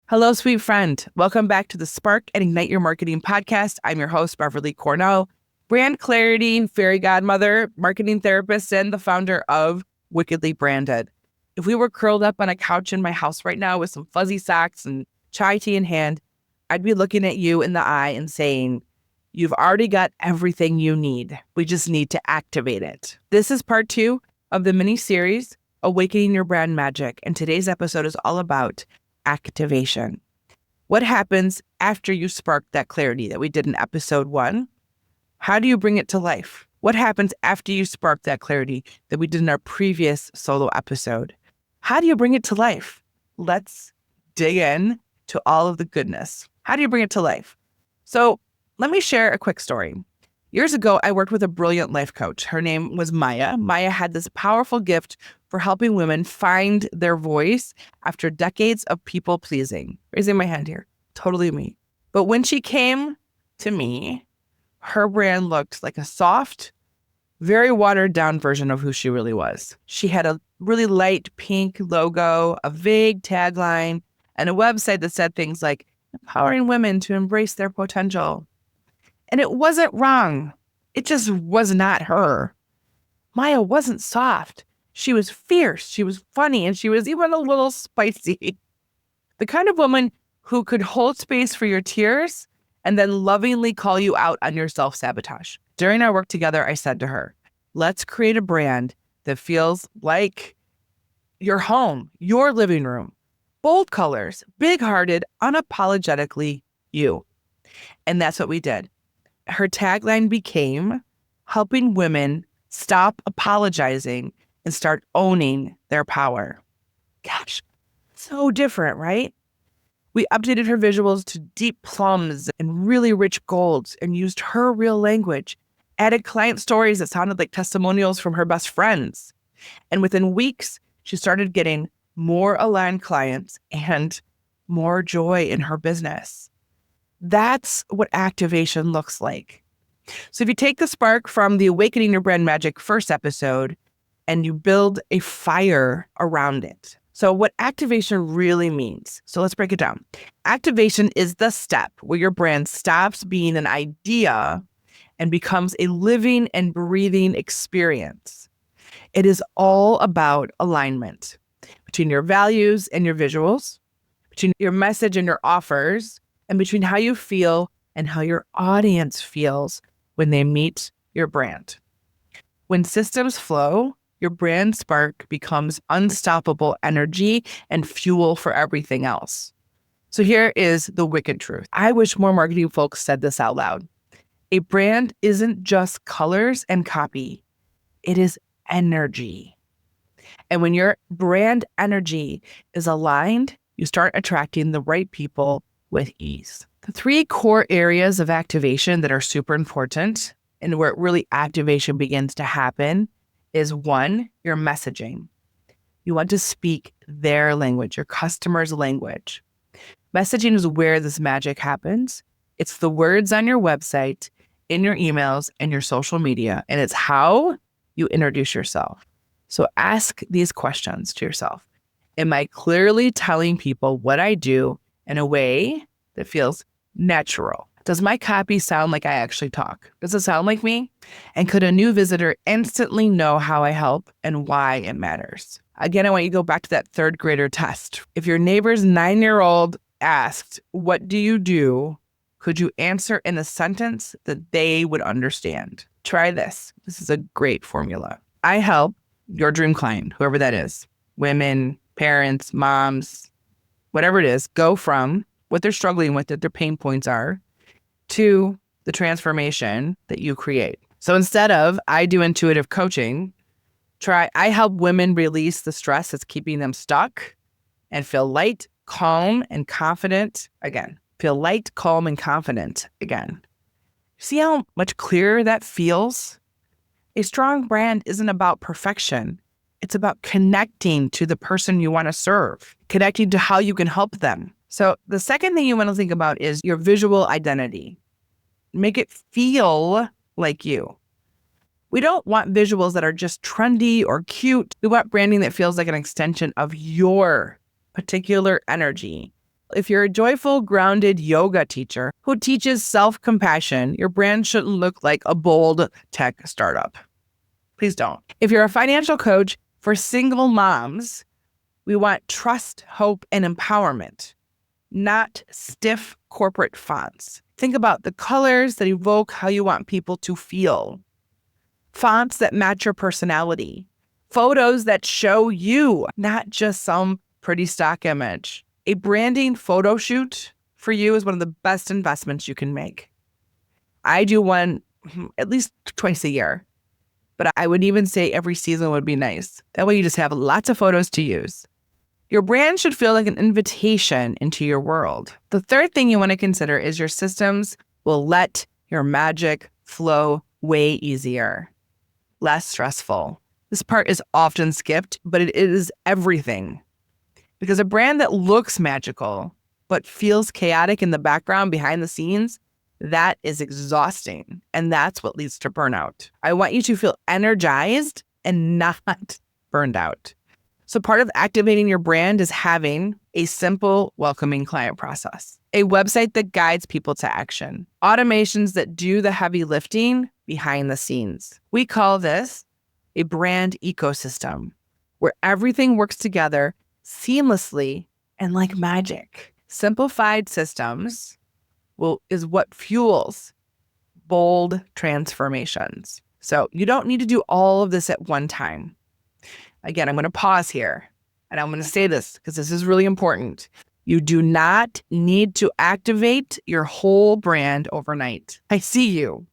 Hello, sweet friend. Welcome back to the Spark and Ignite Your Marketing podcast. I'm your host, Beverly Cornell, brand clarity, fairy godmother, marketing therapist, and the founder of Wickedly Branded. If we were curled up on a couch in my house right now with some fuzzy socks and chai tea in hand, I'd be looking at you in the eye and saying, you've already got everything you need. We just need to activate it. This is part 2 of the mini series, Awakening Your Brand Magic. And today's episode is all about activation. What happens after you spark that clarity that we did in episode 1? How do you bring it to life? What happens after you spark that clarity that we did in our previous solo episode? How do you bring it to life? Let's dig in to all of the goodness. How do you bring it to life? So let me share a quick story. Years ago, I worked with a brilliant life coach. Her name was Maya. Maya had this powerful gift for helping women find their voice after decades of people pleasing. Raising my hand here, totally me. But when she came to me, her brand looked like a soft, very watered down version of who she really was. She had a really light pink logo, a vague tagline, and a website that said things like empowering women to embrace their potential. And it wasn't wrong. It just was not her. Maya wasn't soft. She was fierce. She was funny. And she was even a little spicy. The kind of woman who could hold space for your tears and then lovingly call you out on your self-sabotage. During our work together, I said to her, let's create a brand that feels like your home, your living room. Bold colors, big-hearted, unapologetically you. And that's what we did. Her tagline became helping women stop apologizing and start owning their power. Gosh, so different, right? We updated her visuals to deep plums and really rich golds and used her real language, added client stories that sounded like testimonials from her best friends. And within weeks, she started getting more aligned clients and more joy in her business. That's what activation looks like. So if you take the spark from the Awakening Your Brand Magic first episode and you build a fire around it. So what activation really means. So let's break it down. Activation is the step where your brand stops being an idea and becomes a living and breathing experience. It is all about alignment between your values and your visuals, between your message and your offers, and between how you feel and how your audience feels when they meet your brand. When systems flow, your brand spark becomes unstoppable energy and fuel for everything else. So here is the wicked truth. I wish more marketing folks said this out loud. A brand isn't just colors and copy. It is energy. And when your brand energy is aligned, you start attracting the right people with ease. The 3 core areas of activation that are super important and where really activation begins to happen is 1, your messaging. You want to speak their language, your customer's language. Messaging is where this magic happens. It's the words on your website, in your emails, and your social media, and it's how you introduce yourself. So ask these questions to yourself. Am I clearly telling people what I do in a way that feels natural? Does my copy sound like I actually talk? Does it sound like me? And could a new visitor instantly know how I help and why it matters? Again, I want you to go back to that 3rd grader test. If your neighbor's 9-year-old asked, what do you do? Could you answer in a sentence that they would understand? Try this. This is a great formula. I help your dream client, whoever that is, women, parents, moms, whatever it is, go from what they're struggling with, that their pain points are, to the transformation that you create. So instead of I do intuitive coaching, try I help women release the stress that's keeping them stuck and feel light, calm, and confident again. Feel light, calm, and confident again. See how much clearer that feels? A strong brand isn't about perfection. It's about connecting to the person you want to serve, connecting to how you can help them. So the second thing you want to think about is your visual identity. Make it feel like you. We don't want visuals that are just trendy or cute. We want branding that feels like an extension of your particular energy. If you're a joyful, grounded yoga teacher who teaches self-compassion, your brand shouldn't look like a bold tech startup. Please don't. If you're a financial coach for single moms, we want trust, hope, and empowerment, not stiff corporate fonts. Think about the colors that evoke how you want people to feel. Fonts that match your personality. Photos that show you, not just some pretty stock image. A branding photo shoot for you is one of the best investments you can make. I do one at least twice a year, but I would even say every season would be nice. That way you just have lots of photos to use. Your brand should feel like an invitation into your world. The third thing you want to consider is your systems will let your magic flow way easier, less stressful. This part is often skipped, but it is everything. Because a brand that looks magical, but feels chaotic in the background behind the scenes, that is exhausting. And that's what leads to burnout. I want you to feel energized and not burned out. So part of activating your brand is having a simple, welcoming client process, a website that guides people to action, automations that do the heavy lifting behind the scenes. We call this a brand ecosystem where everything works together seamlessly and like magic. Simplified systems is what fuels bold transformations. So you don't need to do all of this at one time. Again, I'm going to pause here and I'm going to say this because this is really important. You do not need to activate your whole brand overnight. I see you.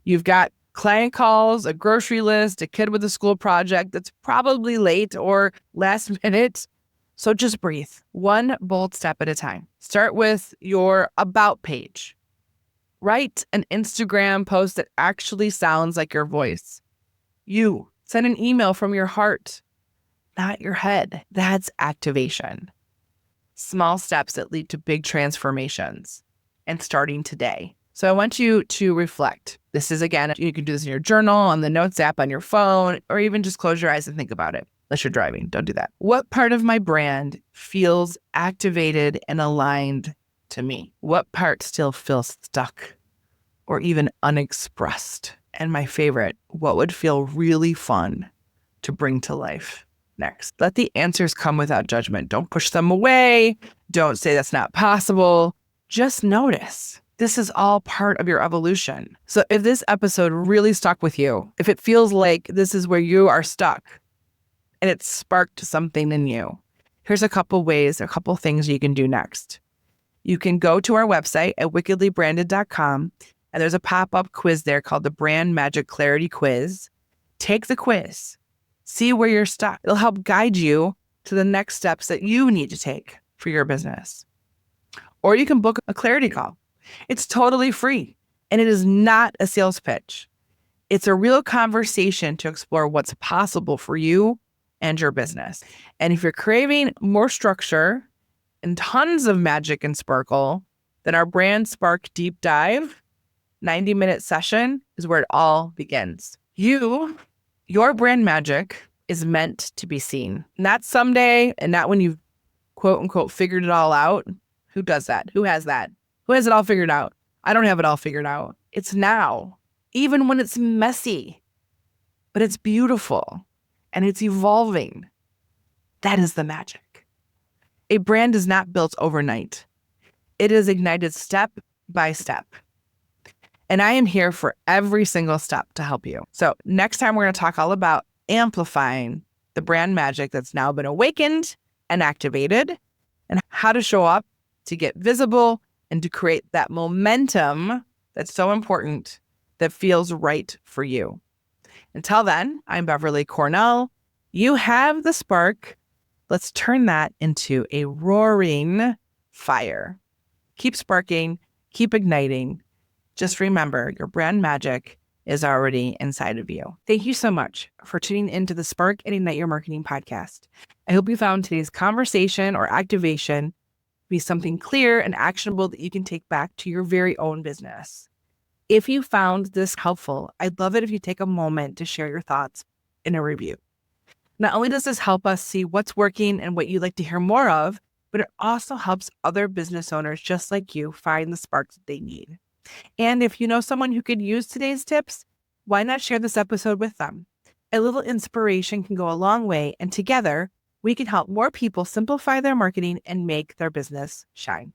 You've got client calls, a grocery list, a kid with a school project that's probably late or last minute. So just breathe, one bold step at a time. Start with your about page. Write an Instagram post that actually sounds like your voice. You send an email from your heart, not your head. That's activation. Small steps that lead to big transformations and starting today. So I want you to reflect. This is, again, you can do this in your journal, on the notes app, on your phone, or even just close your eyes and think about it. Unless you're driving, don't do that. What part of my brand feels activated and aligned to me? What part still feels stuck or even unexpressed? And my favorite, what would feel really fun to bring to life next? Let the answers come without judgment. Don't push them away. Don't say that's not possible. Just notice. This is all part of your evolution. So if this episode really stuck with you, if it feels like this is where you are stuck and it sparked something in you, here's a couple ways, a couple things you can do next. You can go to our website at wickedlybranded.com, and there's a pop-up quiz there called the Brand Magic Clarity Quiz. Take the quiz. See where you're stuck. It'll help guide you to the next steps that you need to take for your business. Or you can book a clarity call. It's totally free, and it is not a sales pitch. It's a real conversation to explore what's possible for you and your business. And if you're craving more structure and tons of magic and sparkle, then our Brand Spark Deep Dive 90-minute session is where it all begins. Your brand magic is meant to be seen. Not someday and not when you've quote unquote figured it all out. Who does that? Who has that? Who has it all figured out? I don't have it all figured out. It's now, even when it's messy, but it's beautiful and it's evolving. That is the magic. A brand is not built overnight. It is ignited step by step. And I am here for every single step to help you. So next time we're going to talk all about amplifying the brand magic that's now been awakened and activated and how to show up to get visible and to create that momentum that's so important that feels right for you. Until then, I'm Beverly Cornell. You have the spark. Let's turn that into a roaring fire. Keep sparking, keep igniting. Just remember, your brand magic is already inside of you. Thank you so much for tuning into the Spark and Ignite Your Marketing podcast. I hope you found today's conversation or activation be something clear and actionable that you can take back to your very own business. If you found this helpful, I'd love it if you take a moment to share your thoughts in a review. Not only does this help us see what's working and what you'd like to hear more of, but but it also helps other business owners just like you find the spark that they need. And if you know someone who could use today's tips, why not share this episode with them? A little inspiration can go a long way, and together we can help more people simplify their marketing and make their business shine.